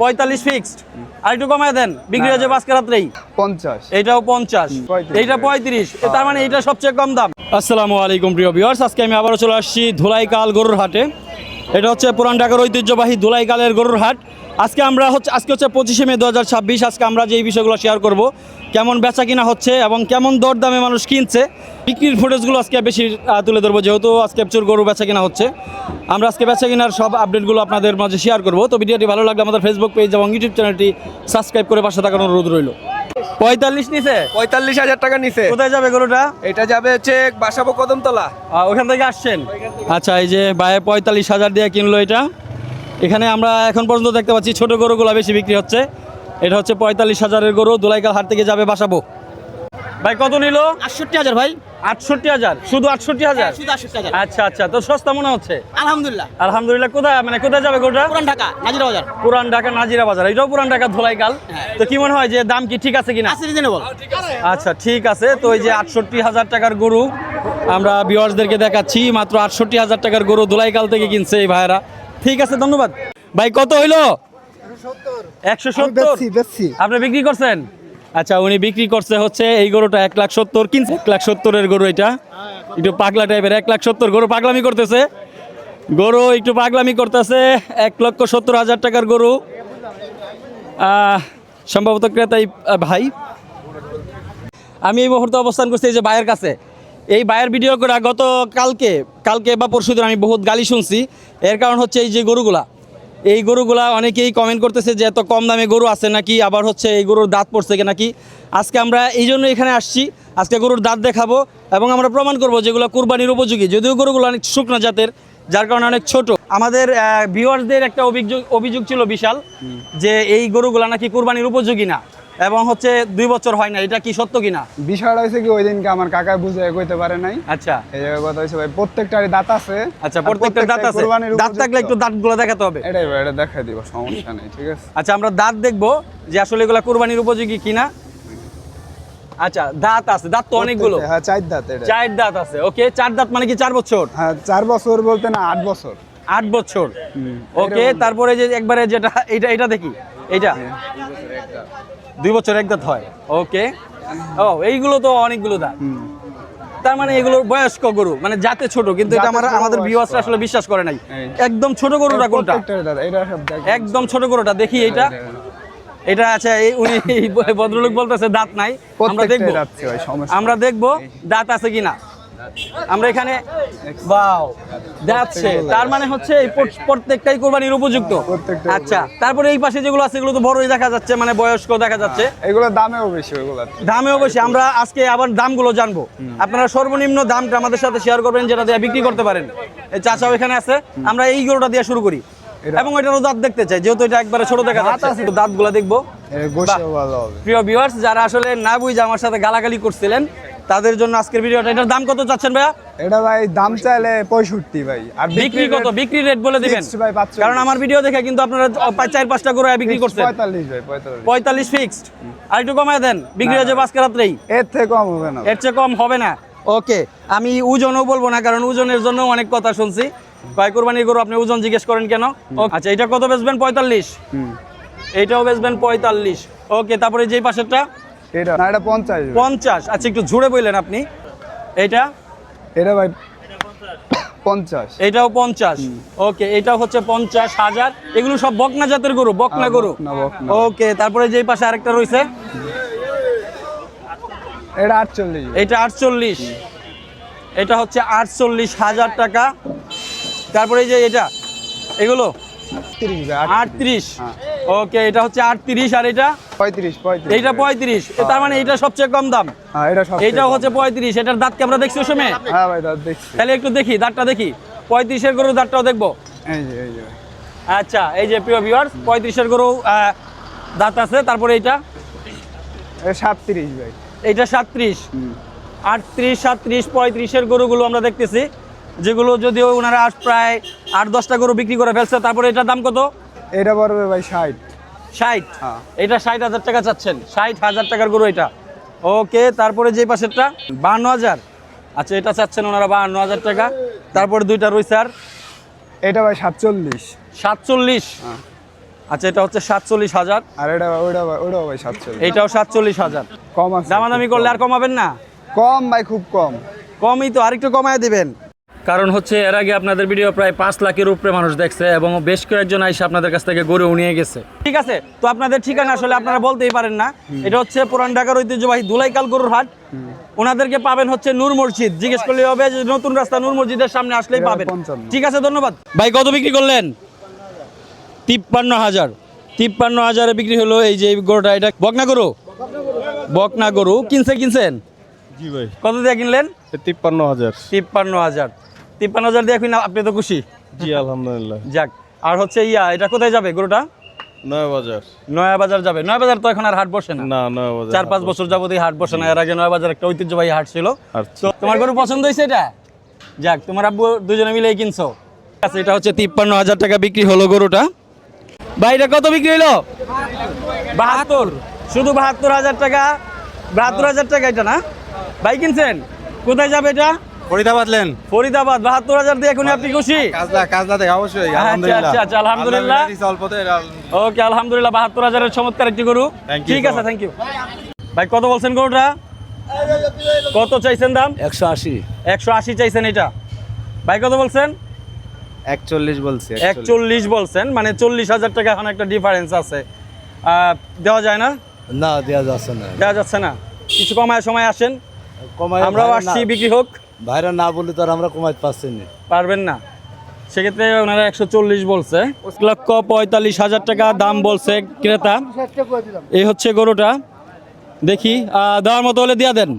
45 fixed. আর একটু কমায় দেন, বিক্রি হয়ে যাবে আজকে রাত্রেই। 50 এইটাও 50, এইটা 35, তার মানে এইটা সবচেয়ে কম দাম। আসসালামু আলাইকুম প্রিয় ভিউয়ার্স, আজকে আমি আবারও চলে আসছি ধুলাইকাল গরুর হাটে। এটা হচ্ছে পুরান ঢাকার ঐতিহ্যবাহী ধুলাইকালের গরুর হাট। আজকে হচ্ছে 25শে মে 2026। আজকে আমরা যে বিষয়গুলো শেয়ার করব, কেমন বেচা কিনা হচ্ছে এবং কেমন দরদামে মানুষ কিনছে, বিক্রির ফুটেজগুলো আজকে বেশি তুলে ধরবো, যেহেতু আজকে প্রচুর গরু বেচা কিনা হচ্ছে। আমরা আজকে বেচা কিনার সব আপডেটগুলো আপনাদের মাঝে শেয়ার করব। তো ভিডিওটি ভালো লাগলে আমাদের ফেসবুক পেজ এবং ইউটিউব চ্যানেলটি সাবস্ক্রাইব করে পাশে থাকার অনুরোধ রইল। 45 নিছে, 45,000 টাকা নিছে। কোথায় যাবে গরুটা? এটা যাবে হচ্ছে বাসাবো কদমতলা। ওখান থেকে আসছেন? আচ্ছা, এই যে ভাই 45,000 দিয়ে কিনলো এটা। এখানে আমরা এখন পর্যন্ত দেখতে পাচ্ছি ছোট গরুগুলো বেশি বিক্রি হচ্ছে। এটা হচ্ছে 45,000-এর গরু, ধুলাইকাল হাট থেকে যাবে বাসাবো। ভাই কত নিল? 68,000 ভাই। 68,000? শুধু 68,000? শুধু 68,000। আচ্ছা আচ্ছা, তো সস্তা মনে হচ্ছে। আলহামদুলিল্লাহ। আলহামদুলিল্লাহ। কোথায় যাবে গরুটা? পুরান ঢাকা নাজিরা বাজার। পুরান ঢাকা নাজিরা বাজার। এটাও পুরান ঢাকা ধুলাইকাল। তো কি মনে হয় যে দাম কি ঠিক আছে কিনা? আছে, রিজনেবল। আচ্ছা ঠিক আছে। তো এই যে 68,000 টাকার গরু আমরা ভিউয়ার্সদেরকে দেখাচ্ছি, মাত্র 68,000 টাকার গরু ধুলাইকাল থেকে কিনছে এই ভাইরা। ঠিক আছে, ধন্যবাদ ভাই। কত হইলো? 170। আপনি বিক্রি করছেন? আচ্ছা, উনি বিক্রি করছে হচ্ছে এই গরুটা 1,70,000 কিনছে। 1,70,000-এর গরু এটা। একটু পাগলা টাইপের। 1,70,000 গরু পাগলামি করতেছে। 1,70,000 টাকার গরু। সম্ভবত ক্রেতাই ভাই। আমি এই মুহূর্তে অবস্থান করছি এই যে ভাইয়ের কাছে। এই ভাইয়ের ভিডিও করে গত কালকে বা পরশুদিন আমি বহুত গালি শুনছি। এর কারণ হচ্ছে এই গরুগুলা অনেকেই কমেন্ট করতেছে যে এত কম দামে গরু আছে নাকি, আবার হচ্ছে এই গরুর দাঁত পড়ছে নাকি। আজকে আমরা এই জন্য এখানে আসছি, আজকে গরুর দাঁত দেখাবো এবং আমরা প্রমাণ করবো যেগুলো কুরবানির উপযোগী, যদিও গরুগুলো অনেক শুকনো জাতের, যার কারণে অনেক ছোট। আমাদের ভিউয়ার্সদের একটা অভিযোগ ছিল বিশাল, যে এই গরুগুলো নাকি কুরবানির উপযোগী না এবং হচ্ছে 2 বছর হয় না। এটা কি সত্য কিনা? বিষয়টা হইছে কি, ওই দিনকে আমার কাকা বুঝে কইতে পারে নাই। আচ্ছা, এই জায়গায় কথা হইছে ভাই, প্রত্যেকটারই দাঁত আছে। আচ্ছা, প্রত্যেকটা দাঁত আছে। দাঁত থাকলে একটু দাঁতগুলো দেখাতে হবে। এটাই ভাই, এটা দেখাই দিব, সমস্যা নেই, ঠিক আছে। আচ্ছা, আমরা দাঁত দেখবো যে আসলে এগুলা কুরবানির উপযোগী কিনা। আচ্ছা, দাঁত আছে, দাঁত তো অনেকগুলো। হ্যাঁ, 4 দাঁত। এটা 4 দাঁত আছে। ওকে, 4 দাঁত মানে কি 4 বছর? হ্যাঁ, 4 বছর বলতে না, 8 বছর। 8 বছর। ওকে, তারপরে যে একবারে যেটা এটা দেখি, এইটা 2 বছর 1 দাঁত হয়। ওকে, ও এইগুলো তো অনেকগুলো দাঁত। তার মানে এগুলো বয়স্ক গরু, মানে জাতে ছোট, কিন্তু এটা আমাদের ভিউয়ার্সরা আসলে বিশ্বাস করে নাই। একদম ছোট গরুটা কোনটা? একদম ছোট গরুটা দেখি। এটা আচ্ছা, উনি ভদ্রলোক বলতেছে দাঁত নাই। আমরা দেখবো দাঁত আছে কিনা। আমরা এখানে যাচ্ছে, তার মানে হচ্ছে এই প্রত্যেকটাই কুরবানির উপযুক্ত। আচ্ছা, তারপরে এই পাশে যেগুলো আছে এগুলো তো বড়ই দেখা যাচ্ছে, মানে বয়স্ক দেখা যাচ্ছে। এগুলো দামেও বেশি। আমরা আজকে আবার দামগুলো জানবো। আপনারা সর্বনিম্ন দামটা আমাদের সাথে শেয়ার করবেন, যেটা দিয়ে বিক্রি করতে পারেন। এই চাচাও এখানে আছে। আমরা এই গরুটা দিয়ে শুরু করি এবং এটারও দাঁত দেখতে চাই, যেহেতু এটা একবারে ছোট দেখা যাচ্ছে। দাঁতগুলো দেখবো। প্রিয় ভিউয়ার্স, যারা আসলে না বুঝে আমার সাথে গালাগালি করছিলেন, তাদের জন্য আজকের ভিডিওটা। এটার দাম কত চাচ্ছেন ভাইয়া? এটা ভাই দাম চাইলে 65 ভাই। আর বিক্রি কত? বিক্রি রেট বলে দিবেন, কারণ আমার ভিডিও দেখে কিন্তু আপনারা 4-5টা করে বিক্রি করছেন। 45 ভাই, 45 ফিক্সড। আর একটু কমায় দেন, বিক্রি হয়ে যাবে আজকে রাত্রেই। এর থেকে কম হবে না। এর চেয়ে কম হবে না। ওকে, আমি ওজনও বলবো না, কারণ ওজনের জন্য অনেক কথা শুনছি। কয় কুরবানির গরু, আপনি ওজন জিজ্ঞেস করেন কেন? আচ্ছা, এটা কত বেচবেন? 45। এইটাও বেচবেন 45। ওকে, তারপরে যেই পাশেরটা, এটা না, এটা 50। আচ্ছা, একটু ঝুড়ে বললেন আপনি। এটা ভাই 50। এটাও 50। ওকে, এটাও হচ্ছে 50,000। এগুলো সব বকনা জাতের গরু, বকনা গরু। ওকে, তারপরে যেই পাশে আরেকটা রয়েছে, এটা 48। এটা 48। এটা হচ্ছে 48,000 টাকা। তারপরে যে এগুলো 38। ওকে, এটা হচ্ছে 38। আর এটা 35। এইটা 35। তার মানে এটা সবচেয়ে কম দাম। এটাও হচ্ছে 35। এটার দাঁত কি আমরা দেখছি ওই সময়? হ্যাঁ ভাই, দাঁত দেখছি। তাহলে একটু দেখি, দাঁতটা দেখি। 35-এর গরুর দাঁতটাও দেখবো। এই যে আচ্ছা, এই যে প্রিয় ভিউয়ার্স, 35-এর গরু দাঁত আছে। তারপরে এটা 37 ভাই। এইটা 37। 38, 37, 35-এর গরুগুলো আমরা দেখতেছি, যেগুলো যদিও ওনারা প্রায় 8-10টা গরু বিক্রি করে ফেলছে। তারপরে এটার দাম কত? এটা পড়বে ভাই 60। এটা 60,000 টাকা চাচ্ছেন। 60,000 টাকার গরু এটা। ওকে, তারপরে যে পাশেরটা 52,000। আচ্ছা, এটা চাচ্ছেন ওনারা 52,000 টাকা। তারপরে দুইটা রয়েছে। আর এটা ভাই 47। 47। আচ্ছা, এটা হচ্ছে 47,000। আর ওটাও ভাই 47। এইটাও 47,000। কম আছে, দামাদামি করলে আর কমাবেন না? কম ভাই, খুব কম। কমই তো, আরেকটু কমায় দিবেন। কারণ হচ্ছে এর আগে আপনাদের ভিডিও প্রায় 5 লাখের উপরে মানুষ দেখছে এবং বেশ কয়েকজন আইসা আপনাদের কাছ থেকে গরু নিয়ে গেছে। ঠিক আছে, তো আপনাদের ঠিকানা আসলে আপনারা বলতেই পারেন না। এটা হচ্ছে পুরান ঢাকার ঐতিহ্যবাহী ধুলাইকাল গরুর হাট। ওনাদেরকে পাবেন হচ্ছে নূর মসজিদ, জিজ্ঞেস করলে হবে যে নতুন রাস্তা নূর মসজিদের সামনে আসলেই পাবেন। 55। ঠিক আছে, ধন্যবাদ ভাই। কত বিক্রি করলেন? 53,000। 53,000-এ বিক্রি হলো এই যে গরুটা। এটা বকনা গরু? বকনা গরু কিনছেন? জি ভাই। কত দিয়ে কিনলেন? 53,000। 53,000। 53,000 দিয়ে কিনা আপনি তো খুশি? জি আলহামদুলিল্লাহ। যাক। আর হচ্ছে এটা কোথায় যাবে গরুটা? নয়া বাজার। নয়া বাজার যাবে। নয়া বাজার তো এখন আর হাট বসে না। না, নয়া বাজার 4-5 বছর যাবত এই হাট বসে না। এর আগে নয়া বাজার একটা ঐতিহ্যবাহী হাট ছিল। আচ্ছা। তো তোমার গরু পছন্দ হয়েছে এটা? যাক, তোমার আব্বু দুজনে মিলেই কিনছো। আচ্ছা, এটা হচ্ছে 53,000 টাকা বিক্রি হলো গরুটা। ভাই এটা কত বিক্রি হলো? 72। শুধু 72,000 টাকা। 72,000 টাকা এটা না? ভাই কিনছেন? কোথায় যাবে এটা? ফরিদাবাদ লেন। ফরিদাবাদ। 72,000 দিয়ে এখন আপনি খুশি? কাজলা থেকে অবশ্যই আচ্ছা, আলহামদুলিল্লাহ। ওকে, আলহামদুলিল্লাহ। 72,000-এর চমৎকার একটি গরু। Thank you ঠিক আছে, so much. থ্যাংক ইউ ভাই। কত বলছেন গরুটা? কত চাইছেন দাম? 180। 180 চাইছেন এটা। ভাই কত বলছেন? 41 বলছে। 41 বলছেন, মানে 40,000 টাকা এখন একটা ডিফারেন্স আছে। দেওয়া যায় না? না, দেওয়া যাচ্ছে না। দেওয়া যাচ্ছে না। কিছু কমায় সময় আসেন, কমায় আমরাও আসছি, বিক্রি হোক। ভাইরা না বললে তো আর আমরা কমাইতে পারছি না। পারবেন না, সেক্ষেত্রে ওনারা 140 বলছে। 1,45,000 টাকা দাম বলছে ক্রেতা। এই হচ্ছে গরুটা। দেখি দেওয়ার মতো হলে দিয়া দেন।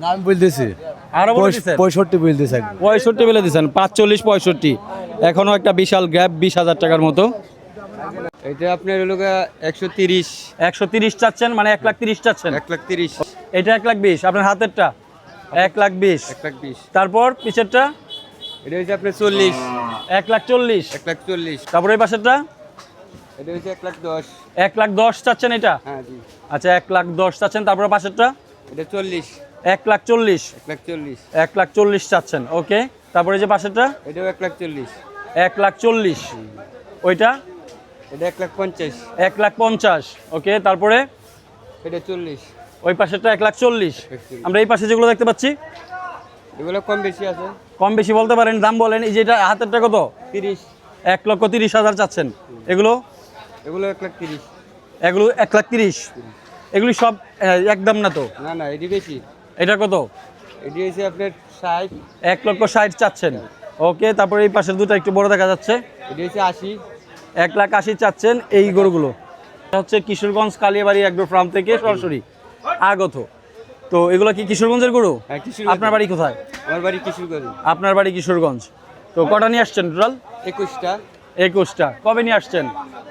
নাম বলতেছি আরো বলে দিছেন? 65 বলতেছে। 65 বলে দিচ্ছেন। 45, 65। এখনো একটা বিশাল গ্যাপ, 20,000 টাকার মতো। এটা আপনার হলো 130। 130 চাচ্ছেন, মানে 1,30,000 চাচ্ছেন। 130। এটা 1,20,000। আপনার হাতেরটা 1,20,000। 120। তারপর পিছেরটা এটা হচ্ছে আপনার 40। 1,40,000। 140। তারপর এই পাশেরটা এটা হচ্ছে 110। 1,10,000 চাচ্ছেন এটা? হ্যাঁ জি। আচ্ছা, 1,10,000 চাচ্ছেন। তারপর পাশেরটা এটা 40। 1,40,000। 140। 1,40,000 চাচ্ছেন। ওকে, তারপরে যে পাশেরটা এটাও 140। 1,40,000। ওইটা এটা 150। 1,50,000। ওকে, তারপরে এটা 40। ওই পাশেরটা 1,40,000। আমরা এই পাশে যেগুলো দেখতে পাচ্ছি এগুলো কম বেশি আছে। কম বেশি বলতে পারেন, দাম বলেন। এই যে এটা হাতেরটা কত? 30। 1,30,000 চাচ্ছেন। এগুলো এগুলো 130। এগুলো 1,30,000। এগুলি সব একদম না তো? না না, এটি বেশি। এটা কত? এটি হচ্ছে আপনার 60। 1,60,000 চাচ্ছেন। ওকে, তারপরে এই পাশের দুটো একটু বড় দেখা যাচ্ছে। এটি হচ্ছে 80। 1,80,000 চাচ্ছেন এই গরুগুলো। এটা হচ্ছে কিশোরগঞ্জ কালিয়াবাড়ি এগ্রো ফার্ম থেকে সরাসরি আগত। তো এগুলো কি কিশোরগঞ্জের গরু? হ্যাঁ, কিশোরগঞ্জ। আপনার বাড়ি কোথায়? আমার বাড়ি কিশোরগঞ্জ। আপনার বাড়ি কিশোরগঞ্জ। তো কটা নিয়ে আসছেন টোটাল? 21টা। 21টা। কবে নিয়ে আসছেন?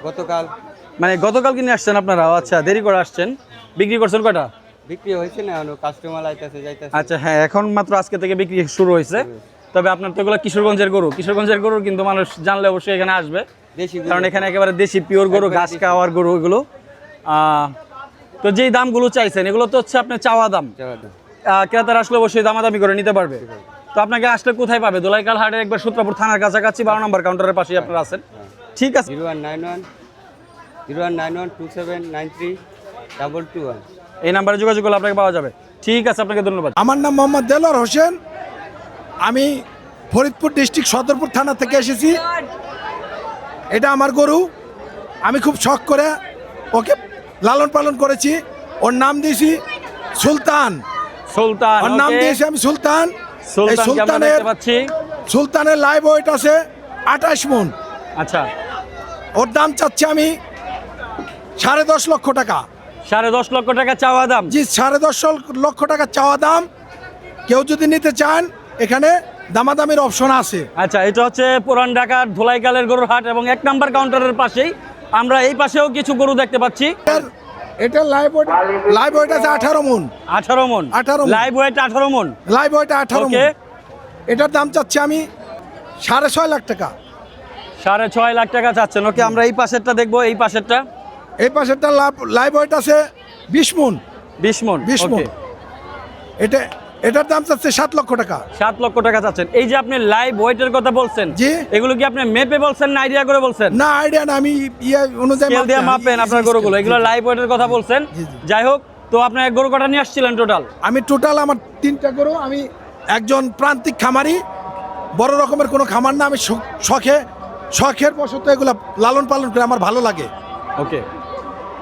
গতকাল। মানে গতকাল কি নিয়ে আসছেন আপনারা? আচ্ছা, দেরি করে আসছেন। বিক্রি করছেন কটা? বিক্রি হয়েছে না, কাস্টমার আইতাছে যাইতাছে। আচ্ছা, হ্যাঁ, এখন মাত্র আজকে থেকে বিক্রি শুরু হয়েছে। তবে আপনার তো এগুলো কিশোরগঞ্জের গরু। কিশোরগঞ্জের গরু কিন্তু মানুষ জানলে অবশ্যই এখানে আসবে, দেশি গরু। কারণ এখানে একেবারে দেশি পিওর গরু, একবারে ঘাস দেশি। খাওয়ার গরু এগুলো। তো যেই দামগুলো চাইছেন এগুলো তো হচ্ছে আপনার চাওয়া দাম। ক্রেতারা আসলে অবশ্যই দামাদামি করে নিতে পারবে। তো আপনাকে আসলে কোথায় পাবে? দোলাইকাল হাটে একবার সূত্রপুর থানার কাছাকাছি 12 নম্বর কাউন্টারের পাশেই আপনারা আছেন। ঠিক আছে। 0191-2793-221। এই নাম্বারে যোগাযোগ করলে আপনাকে পাওয়া যাবে। ঠিক আছে, আপনাকে ধন্যবাদ। আমার নাম মোহাম্মদ দেলোয়ার হোসেন। আমি ফরিদপুর ডিস্ট্রিক্ট সদরপুর থানা থেকে এসেছি। এটা আমার গরু। আমি খুব শখ করে ওকে লালন পালন করেছি। ওর নাম দিয়েছি সুলতান। সুলতান। ওর নাম ওকে। দিয়েছি আমি সুলতান। এই সুলতানকে আমরা দেখতে পাচ্ছি। সুলতানের লাইভ ওয়েট আছে 28 মণ। আচ্ছা, ওর দাম চাচ্ছি আমি 10.5 লক্ষ টাকা। 10.5 লক্ষ টাকা চাওয়া দাম? জি, 10.5 লক্ষ টাকা চাওয়া দাম। কেউ যদি নিতে চান এখানে দামাদামির অপশন আছে। আচ্ছা, এটা হচ্ছে পুরান ঢাকার ধুলাইকালের গরুর হাট এবং 1 নম্বর কাউন্টারের পাশেই। আমরা এই পাশেও কিছু গরু দেখতে পাচ্ছি। এটা লাইভ ওয়েট আছে 18 মণ। 18 মণ। 18 মণ। লাইভ ওয়েট 18 মণ। লাইভ ওয়েট 18 ওকে। মণ। এটার দাম চাচ্ছি আমি 6.5 লাখ টাকা। 6.5 লাখ টাকা চাচ্ছেন। ওকে, আমরা এই পাশেরটা দেখবো। এই পাশেরটা এই পাশেরটা লাইভ ওয়েট আছে 20 মণ। 20 মণ। 20 মণ। ওকে। এটার দাম চাচ্ছে 7 লক্ষ টাকা। 7 লক্ষ টাকা চাচ্ছেন। এই যে আপনি লাইভ ওয়েটের কথা বলছেন, জি। এগুলো কি আপনি মেপে বলছেন না আইডিয়া করে বলছেন? না আইডিয়া না, আমি অনুযায়ী স্কেল দিয়ে মাপেন আপনার গরুগুলো, এগুলো লাইভ ওয়েটের কথা বলছেন। জি, জি। যাই হোক, তো আপনার গরু কটা নিয়ে আসছিলেন টোটাল? আমি টোটাল আমার 3টা গরু। আমি একজন প্রান্তিক খামারি, বড় রকমের কোনো খামার না। আমি শখের বশত এগুলো লালন পালন করে আমার ভালো লাগে। ওকে,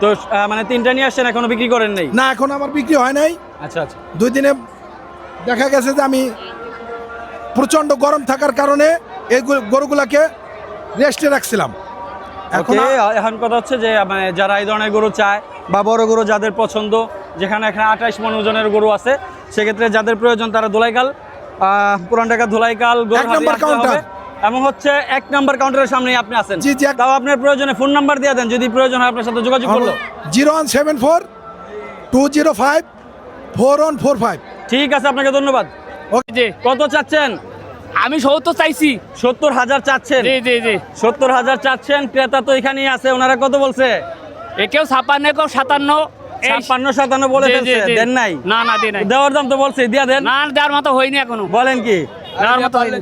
তো মানে 3টা নিয়ে আসছেন, এখনো বিক্রি করেন নাই? না, এখন আমার বিক্রি হয় নাই। আচ্ছা আচ্ছা। 2 দিনে দেখা গেছে যে আমি প্রচণ্ড গরম থাকার কারণে এই গরুগুলাকে রেস্টে রাখছিলাম। এখন ওকে, এখন কথা হচ্ছে যে মানে যারা এই ধরনের গরু চায় বা বড় গরু যাদের পছন্দ, যেখানে এখানে 28 মণ ওজনের গরু আছে, সেক্ষেত্রে যাদের প্রয়োজন তারা ধুলাইকাল, পুরান ঢাকা ধুলাইকাল গরু 1 নম্বর হাটে আসতে কাউন্টার। হবে। এবং হচ্ছে 1 নম্বর কাউন্টারের সামনেই আপনি আছেন। জি, জি। তাও আপনার প্রয়োজনে ফোন নাম্বার দিয়ে দেন, যদি প্রয়োজন হয় আপনার সাথে যোগাযোগ করলো। 0174 205 4145। ঠিক আছে, আপনাকে ধন্যবাদ। জি কত চাচ্ছেন? আমি 70 চাইছি। 70,000 চাচ্ছেন? জি জি জি 70,000 চাচ্ছেন। ক্রেতা তো এখানেই আছে, ওনারা কত বলছে? কেউ 56, কেউ 57। 56-57 বলে জি, জি, ফেলছে, জি। দেন নাই? না না দিই নাই। দেওয়ার দাম তো বলছে, দিয়া দেন। না দেওয়ার মতো হয়নি এখনো। বলেন কি দেওয়ার মতো হয়নি।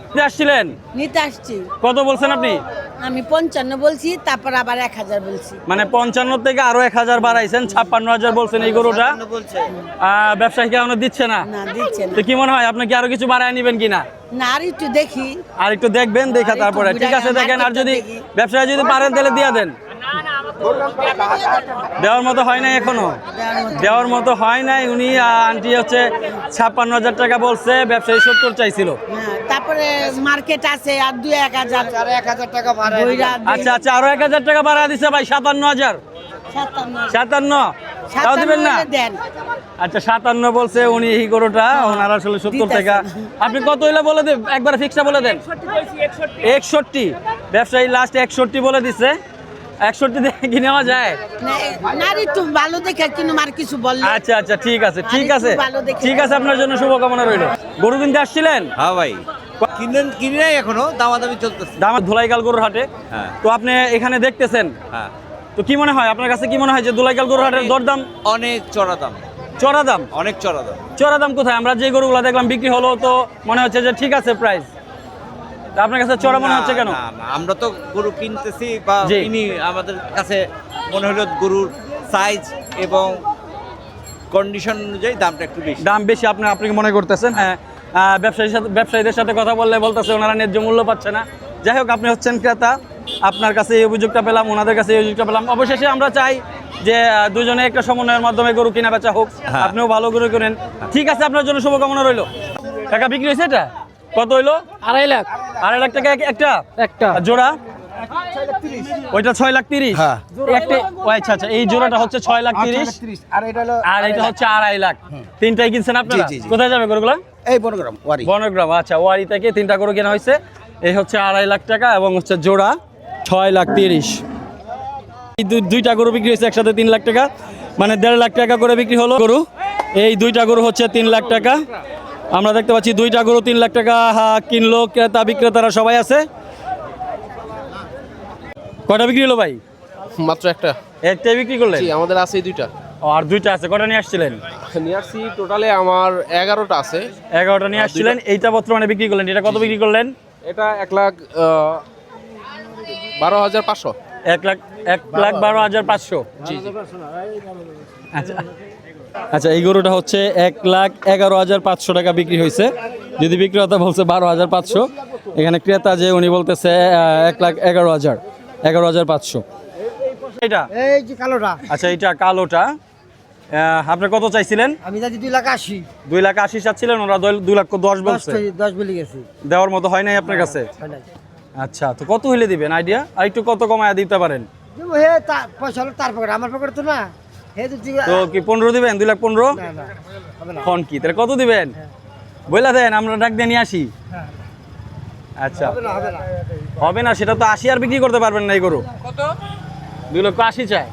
নিতে আসছিলেন? নিতে আসছি। কত বলছেন আপনি? আমি 55 বলছি, তারপর আবার 1000 বলছি। মানে 55 থেকে আরো 1000 বাড়াইছেন, 56,000 বলছেন এই গরুটা। ব্যবসায়ীকে এখনো দিচ্ছে না? না দিচ্ছে না। তো কি মনে হয়, আপনি কি আরো কিছু বাড়ায় নিবেন কিনা? না আর একটু দেখি। আর একটু দেখবেন, দেখা আর একটু তারপরে। ঠিক আছে, বুঝাই, দেখেন। আর মার্কেটটা যদি দেখি। ব্যবসায়ী যদি পারেন তাহলে দিয়ে দেন। দেওয়ার মতো হয় নাই এখনো? দেওয়ার মতো হয় নাই। উনি আন্টি হচ্ছে 56,000 টাকা বলছে, ব্যবসায়ী 70 চাইছিল। হ্যাঁ, তারপরে মার্কেট আছে আর 2-1000 টাকা ভাড়া আচ্ছা আচ্ছা, আরো 1000 টাকা বাড়া দিছে ভাই, 57,000। 57 তাও দিবেন না? দেন। আচ্ছা, 57 বলছে উনি এই গরুটা, ওনার আসলে 70 দিতেছে টাকা। না। আপনি কত হইলে বলে দেন, একবার ফিক্সটা বলে দেন। 61। ব্যবসায়ী লাস্ট 61 বলে দিছে। 61 দিয়ে কি নেওয়া যায়? না আর একটু ভালো দেখে কিন্তু আর কিছু বললে। আচ্ছা আচ্ছা, ঠিক আছে ঠিক আর আছে একটু ভালো দেখে ঠিক আছে, আপনার জন্য শুভকামনা রইল। গরু কিনতে আসছিলেন? হ্যাঁ ভাই, কিনে নাই এখনো, দামাদামি চলতেছে। দাম ধুলাইকাল গরুর হাটে। হ্যাঁ। তো আপনি এখানে দেখতেছেন, হ্যাঁ, তো কি মনে হয় আপনার কাছে, কি মনে হয় যে ধুলাইকাল গরুর হাটের দরদাম অনেক চড়া দাম, চড়া দাম? অনেক চড়া দাম। চড়া দাম কোথায়? আমরা যে গরুগুলো দেখলাম বিক্রি হলো, তো মনে হচ্ছে যে ঠিক আছে প্রাইস। আপনার কাছে চড়া মনে হচ্ছে কেন? না, না, আমরা তো গরু কিনতেছি বা জি। কিনি, আমাদের কাছে মনে হলো গরুর সাইজ এবং কন্ডিশন অনুযায়ী দামটা একটু বেশি। দাম বেশি আপনি কি মনে করতেছেন? হ্যাঁ, ব্যবসায়ীদের সাথে কথা বললে বলতেছে ওনারা ন্যায্য মূল্য পাচ্ছে না। যাই হোক, আপনি হচ্ছেন ক্রেতা, আপনার কাছে এই অভিযোগটা পেলাম, ওনাদের কাছে এই অভিযোগটা পেলাম। অবশেষে আমরা চাই যে দুজনে একটা সমন্বয়ের মাধ্যমে গরু কিনা বেচা হোক, হ্যাঁ। আপনিও ভালো গরু কিনেন। ঠিক আছে, আপনার জন্য শুভকামনা রইল। টাকা বিক্রি হয়েছে? এটা কত হইলো? 2.5 লাখ। 2.5 লাখ টাকা একটা আর জোড়া? ওইটা 6,30,000। হ্যাঁ। একটা, ও আচ্ছা আচ্ছা, এই জোড়াটা হচ্ছে 6,30,000 আর এটা হচ্ছে 2.5 লাখ। তিনটাই কিনছেন আপনারা? কোথায় যাবে গরুগুলা? এই বনগ্রাম ওয়ারি। বনগ্রাম। আচ্ছা, ওয়ারি থেকে 3টা গরু কেনা হয়েছে। এই হচ্ছে 2.5 লাখ টাকা এবং হচ্ছে জোড়া 6,30,000। এই দুইটা গরু বিক্রি হয়েছে একসাথে 3 লাখ টাকা, মানে 1.5 লাখ টাকা করে বিক্রি হলো গরু। এই 2টা গরু হচ্ছে 3 লাখ টাকা। আমরা দেখতে পাচ্ছি 2টা গরু 3 লাখ টাকা কিনলো। ক্রেতা বিক্রেতারা সবাই আছে। কয়টা বিক্রি হলো ভাই? মাত্র একটা। একটাই বিক্রি করলেন? জি, আমাদের আছে এই দুইটা। ও, আর 2টা আছে। কয়টা নিয়ে আসছিলেন? নিয়ে আসছি টোটালে আমার 11টা আছে। 11টা নিয়ে আসছিলেন। এইটা বর্তমানে বিক্রি করলেন। এটা কত বিক্রি করলেন? এটা 1,12,500। 1,12,500। জি জি। আচ্ছা আচ্ছা, এই গরুটা হচ্ছে 1,11,500 টাকা বিক্রি হয়েছে। যদি বিক্রেতা বলছে 12,500, এখানে ক্রেতা যে উনি বলতেছে 1,11,500। এটা এই যে কালোটা আচ্ছা, এটা কালোটা। আপনি কত চাইছিলেন? আমি যাচ্ছি 2,80,000। 2,80,000 চাচ্ছিলেন, ওরা 2,10,000 বলছে। 10 বলে গেছি। দেওয়ার মতো হয় নাই আপনার কাছে? আচ্ছা, তো কত হইলে দিবেন আইডিয়া? আর একটু কত কমায় দিতে পারেন? হে পয়সা হলো তার পকেটে, আমার পকেটে তো না। হে তো তো কি 15 দিবেন? 2,15,000? না না হবে না। ফোন কি তাহলে কত দিবেন? বইলা দেন, আমরা ডাক দিয়ে নিয়ে আসি। আচ্ছা, হবে না হবে না, সেটা তো 80 আর বিক্রি করতে পারবেন না এই গরু। কত? 2,80,000 চাই।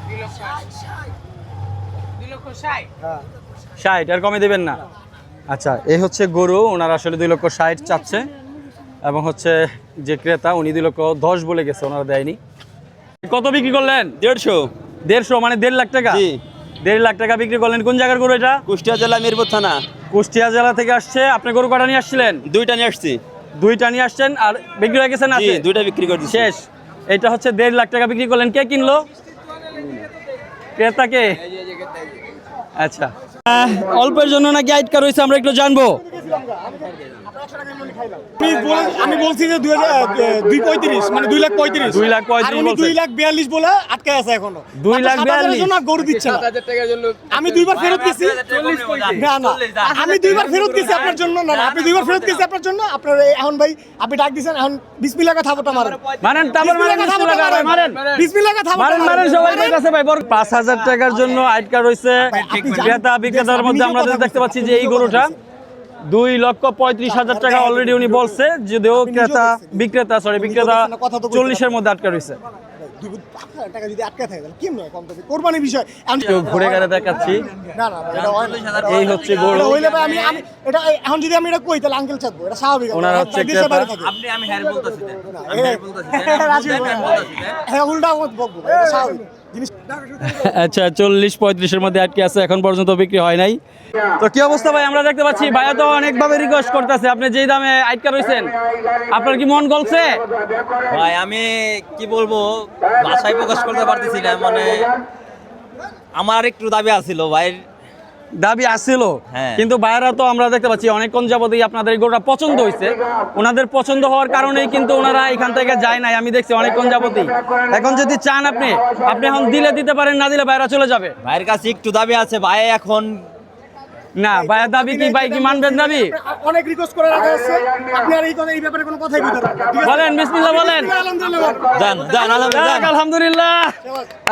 2,60,000 আর কমে দেবেন না? আচ্ছা, এই হচ্ছে গরু, ওনার আসলে 2,60,000 চাচ্ছে এবং হচ্ছে যে ক্রেতা উনি 2,10,000 বলে গেছে, ওনারা দেয়নি। কত বিক্রি করলেন? 150 150, মানে 1.5 লাখ টাকা। 1.5 লাখ টাকা বিক্রি করলেন। কোন জায়গার গরু এটা? কুষ্টিয়া জেলা মিরপুর থানা। কুষ্টিয়া জেলা থেকে আসছে। আপনি গরু কটা নিয়ে আসছিলেন? দুইটা নিয়ে আসছি। দুইটা নিয়ে আসছেন আর বিক্রি হয়ে গেছে না? জি, দুইটা বিক্রি করে দিচ্ছি। শেষ। এটা হচ্ছে 1.5 লাখ টাকা বিক্রি করলেন। কে কিনলো? ক্রেতাকে। আচ্ছা, অল্পের জন্য নাকি আইটকা রয়েছে, আমরা একটু জানবো। আমি বলছি যে 2.35 মানে 2,35,000 2,35,000 বলছে। 2,42,000 বলে আটকে আছে এখনো। 2,42,000 জন্য গরু দিচ্ছে না। আমি দুইবার ফেরত দিছি। না না, আমি দুইবার ফেরত দিছি আপনার জন্য। না না, আপনি দুইবার ফেরত দিছি আপনার জন্য। আপনার এখন ভাই আপনি ডাক দিছেন, এখন বিসমিল্লাহ কথা থাপটা মারেন। মারেন তারপর মারেন, বিসমিল্লাহ মারেন, মারেন বিসমিল্লাহ কথা মারেন, মারেন সবাই কাছে ভাই। 5,000 টাকার জন্য আইটকা রয়েছে। ক্রেতা বিক্রেতার মধ্যে আমরা দেখতে পাচ্ছি যে এই গরুটা 2,35,000 টাকা অলরেডি উনি বলছে, যদিও বিক্রেতা 40-এর মধ্যে আটকা রয়েছে। টাকা যদি আটকে থাকে তাহলে কেমনে কম হবে? কোরবানির বিষয়। একটু ঘুরে গেলে দেখাচ্ছি। না না, এটা হয় না। এই হচ্ছে গরু। এটা হইলে ভাই আমি এটা এখন যদি আমি এটা কই তাহলে আঙ্কেল চাপবো, এটা স্বাভাবিক। ওনার হচ্ছে দেশের বাইরে ক্রেতা। থাকে। আমি হ্যাঁ বলতাছি দেন। হ্যাঁ, উল্টা মত বকবো, এটা স্বাভাবিক জিনিস। আচ্ছা, 40-35-এর মধ্যে আটকে আছে, এখন পর্যন্ত বিক্রি হয় নাই। তো কি অবস্থা ভাই? আমরা দেখতে পাচ্ছি ভাইয়া তো অনেকভাবে রিকোয়েস্ট করতেছে, আপনি যেই দামে আটকা রয়েছেন, আপনার কি মন গলছে? ভাই আমি কি বলবো, ভাষায় প্রকাশ করতে পারতেছি না। মানে আমার একটু দাবি আছিল ভাই। দাবি আসছিল, হ্যাঁ। কিন্তু ভাইয়ারা তো আমরা দেখতে পাচ্ছি অনেকক্ষণ যাবতই আপনাদের এই গরুটা পছন্দ হয়েছে। ওনাদের পছন্দ হওয়ার কারণেই কিন্তু ওনারা এখান থেকে যায় নাই, আমি দেখছি অনেকক্ষণ যাবতই। এখন যদি চান আপনি এখন দিতে পারেন, না দিলে ভাইয়ারা চলে যাবে। ভাইয়ের কাছে একটু দাবি আছে। ভাই এখন না, ভাইয়ের দাবি কি? ভাই কি মানবেন দাবি? অনেক রিকোয়েস্ট করে রাখা আছে। আপনি আর এই ব্যাপারে কোনো কথাই বলতে পারবেন না। বলেন বিসমিল্লাহ বলেন। আলহামদুলিল্লাহ। দেন দেন যাক, আলহামদুলিল্লাহ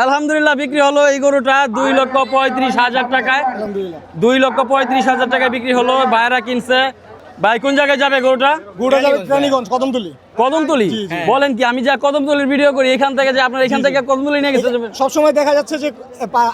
আলহামদুলিল্লাহ বিক্রি হলো এই গরুটা 2,35,000 টাকায়। 2,35,000 টাকায় বিক্রি হলো। ভাইয়েরা কিনছে। ভাই কোন জায়গায় যাবে গরুটা? গুড়া যাবে রানীগঞ্জ, কদমতলী। কদমতলী? বলেন কি? আমি যা কদমতলীর ভিডিও করি এখান থেকে, যে আপনার এখান থেকে কদমতলী নিয়ে গেছে। সবসময় দেখা যাচ্ছে যে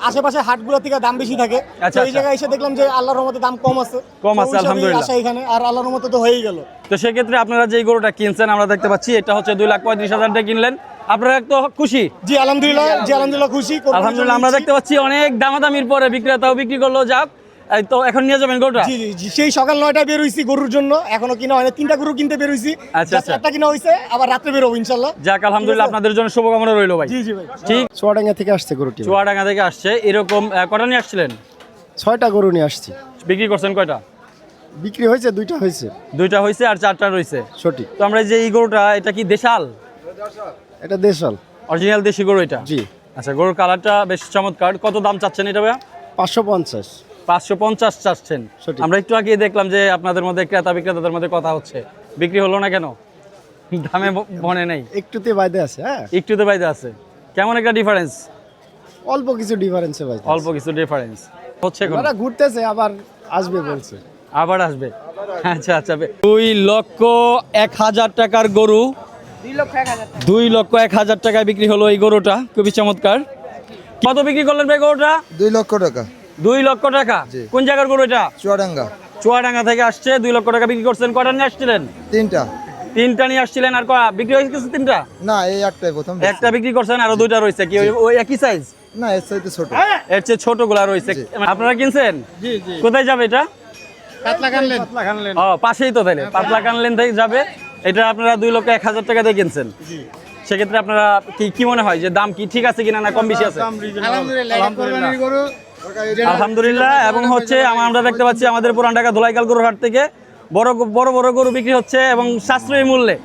আশেপাশে হাটগুলো থেকে দাম বেশি থাকে। আচ্ছা, তো এই জায়গায় এসে দেখলাম যে আল্লাহর রহমতে দাম কম আছে। কম আছে, তো ওই হিসাবেই আলহামদুলিল্লাহ। আসা এখানে, আর আল্লাহর রহমতে তো হয়েই গেল। তো সেক্ষেত্রে আপনারা যে গরুটা কিনছেন আমরা দেখতে পাচ্ছি, এটা হচ্ছে 2,35,000 টাকা কিনলেন। আপনারা তো খুশি? জি আলহামদুলিল্লাহ খুশি। আলহামদুলিল্লাহ। আমরা দেখতে পাচ্ছি অনেক দামাদামির পরে বিক্রেতাও বিক্রি করলো। যাক, এই তো এখন নিয়ে যাবেন গরুটা? জি জি জি, সেই সকাল 9টায় বের হইছি গরুর জন্য, এখনো কিনা হয় না। 3টা গরু কিনতে বের হইছি। আচ্ছা, আচ্ছা। একটা কিনা হইছে, আবার রাতে বের হবো ইনশাআল্লাহ। যাক, আলহামদুলিল্লাহ, আপনাদের জন্য শুভকামনা রইলো ভাই। জি জি ভাই। ঠিক। চুয়াডাঙ্গা থেকে আসছে গরুটি। চুয়াডাঙ্গা থেকে আসছে। এরকম কটা নিয়ে আসছিলেন? 6টা গরু নিয়ে আসছি। বিক্রি করছেন কয়টা? বিক্রি হয়েছে 2টা হয়েছে। 2টা হয়েছে আর 4টা রয়েছে। সঠিক। তো আমরা যে এই গরুটা, এটা কি দেশাল? এটা দেশাল, অরিজিনাল দেশি গরু এটা? জি। আচ্ছা, গরুর কালারটা বেশ চমৎকার। কত দাম চাচ্ছেন এটা ভাইয়া? 550। 550 চাচ্ছেন। সঠিক। আমরা একটু আগে দেখলাম যে আপনাদের মধ্যে ক্রেতা বিক্রেতাদের মধ্যে কথা হচ্ছে, বিক্রি হলো না কেন? দামে মনে নেই, একটুতে বাইদে আছে। হ্যাঁ, একটুতে বাইরে আছে। কেমন একটা ডিফারেন্স? অল্প কিছু ডিফারেন্সে বাইদে। অল্প কিছু ডিফারেন্স হচ্ছে। এখন ওরা ঘুরতেছে, আবার আসবে বলছে। আবার আসবে। আচ্ছা আচ্ছা। 2,01,000 টাকার গরু, 2,01,000 টাকায় বিক্রি হলো এই গরুটা। খুবই চমৎকার। কত বিক্রি করলেন ভাই গরুটা? 2 লক্ষ টাকা। 2 লক্ষ টাকা। কোন জায়গার গরু এটা? চুয়াডাঙ্গা। চুয়াডাঙ্গা থেকে আসছে। 2 লক্ষ টাকা বিক্রি করছেন। কটা নিয়ে আসছিলেন? 3টা। 3টা নিয়ে আসছিলেন। আর বিক্রি হয়ে গেছে 3টা? না, এই একটাই প্রথম। একটা বিক্রি করছেন, আরো 2টা রয়েছে। কি ওই একই সাইজ? না, এর চাইতে ছোট। এর চেয়ে ছোট গুলা রয়েছে। আপনারা কিনছেন? জি জি। কোথায় যাবে এটা? পাতলা কানলেন। ও, পাশেই তো তাইলে। পাতলা কানলেন থেকে যাবে। এটা আপনারা 2,01,000 টাকা দিয়ে কিনছেন। সেক্ষেত্রে আপনারা কি মনে হয় যে দাম কি ঠিক আছে কিনা, না কম বেশি আছে? আলহামদুলিল্লাহ। এবং হচ্ছে আমরা দেখতে পাচ্ছি আমাদের পুরান ঢাকা ধোলাইখাল গরুর হাট থেকে বড় বড় গরু বিক্রি হচ্ছে এবং সাশ্রয়ী মূল্যে।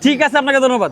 ঠিক আছে, আপনাকে ধন্যবাদ।